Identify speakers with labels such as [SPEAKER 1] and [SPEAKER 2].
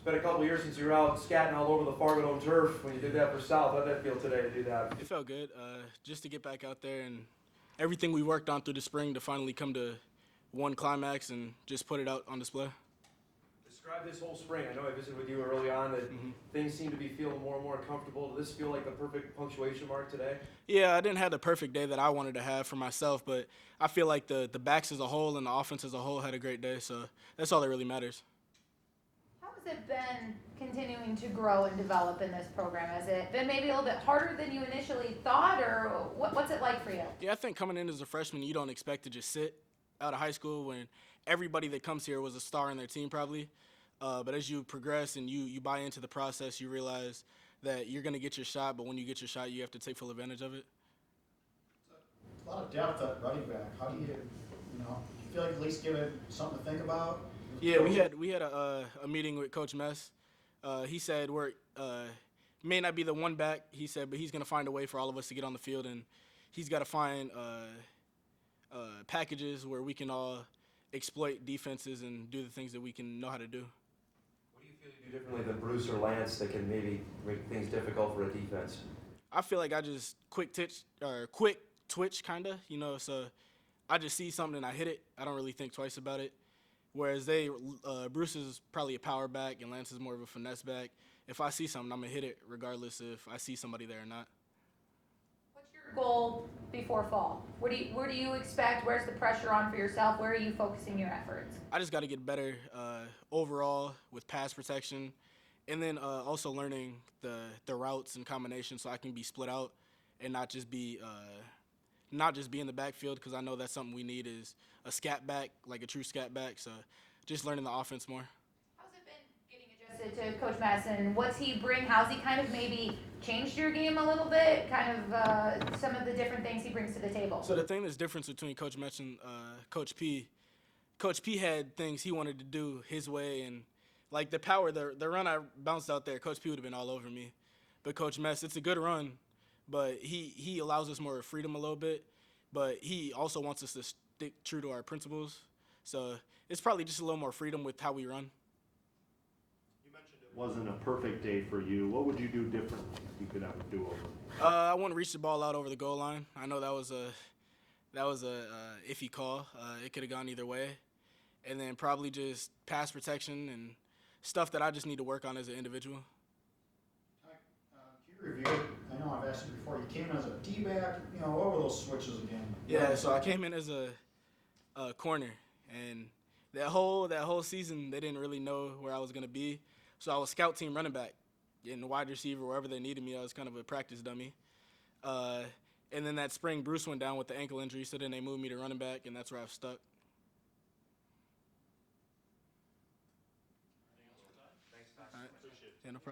[SPEAKER 1] It's been a couple years since you were out scatting all over the Fargo Dome turf when you did that for South. How'd that feel today to do that?
[SPEAKER 2] It felt good, just to get back out there and everything we worked on through the spring to finally come to one climax and just put it out on display.
[SPEAKER 1] Describe this whole spring. I know I visited with you early on that things seem to be feeling more and more comfortable. Does this feel like the perfect punctuation mark today?
[SPEAKER 2] Yeah, I didn't have the perfect day that I wanted to have for myself, but I feel like the backs as a whole and the offense as a whole had a great day, so that's all that really matters.
[SPEAKER 3] How has it been continuing to grow and develop in this program? Has it been maybe a little bit harder than you initially thought, or what's it like for you?
[SPEAKER 2] Yeah, I think coming in as a freshman, you don't expect to just sit out of high school when everybody that comes here was a star in their team probably. But as you progress and you buy into the process, you realize that you're going to get your shot, but when you get your shot, you have to take full advantage of it.
[SPEAKER 4] A lot of depth at running back. How do you feel like at least give it something to think about?
[SPEAKER 2] Yeah, we had a meeting with Coach Mess. He said we're may not be the one back, he said, but he's going to find a way for all of us to get on the field, and he's got to find packages where we can all exploit defenses and do the things that we can know how to do.
[SPEAKER 1] What do you feel you do differently than Bruce or Lance that can maybe make things difficult for a defense?
[SPEAKER 2] I feel like I just quick twitch kind of, so I just see something and I hit it. I don't really think twice about it. Whereas Bruce is probably a power back and Lance is more of a finesse back. If I see something, I'm going to hit it regardless if I see somebody there or not.
[SPEAKER 3] What's your goal before fall? Where do you expect? Where's the pressure on for yourself? Where are you focusing your efforts?
[SPEAKER 2] I just got to get better overall with pass protection, and then also learning the routes and combinations so I can be split out and not just be in the backfield, because I know that's something we need is a scat back, like a true scat back. So just learning the offense more.
[SPEAKER 3] How's it been getting adjusted to Coach Madison? What's he bring? How's he kind of maybe changed your game a little bit? Kind of some of the different things he brings to the table.
[SPEAKER 2] So the thing that's different between Coach Metz and Coach P had things he wanted to do his way, and like the power, the run I bounced out there, Coach P would have been all over me. But Coach Metz, it's a good run, but he allows us more freedom a little bit, but he also wants us to stick true to our principles. So it's probably just a little more freedom with how we run.
[SPEAKER 5] You mentioned it wasn't a perfect day for you. What would you do differently if you could have a do-over?
[SPEAKER 2] I want to reach the ball out over the goal line. I know that was a iffy call. It could have gone either way. And then probably just pass protection and stuff that I just need to work on as an individual.
[SPEAKER 4] Can you review? I know I've asked you before. You came in as a D-back. What were those switches again?
[SPEAKER 2] Yeah, so I came in as a corner, and that whole season they didn't really know where I was going to be. So I was scout team running back, getting wide receiver wherever they needed me. I was kind of a practice dummy. And then that spring, Bruce went down with the ankle injury, so then they moved me to running back, and that's where I've stuck. Thanks, Bison. All right. Appreciate it. Yeah, no problem.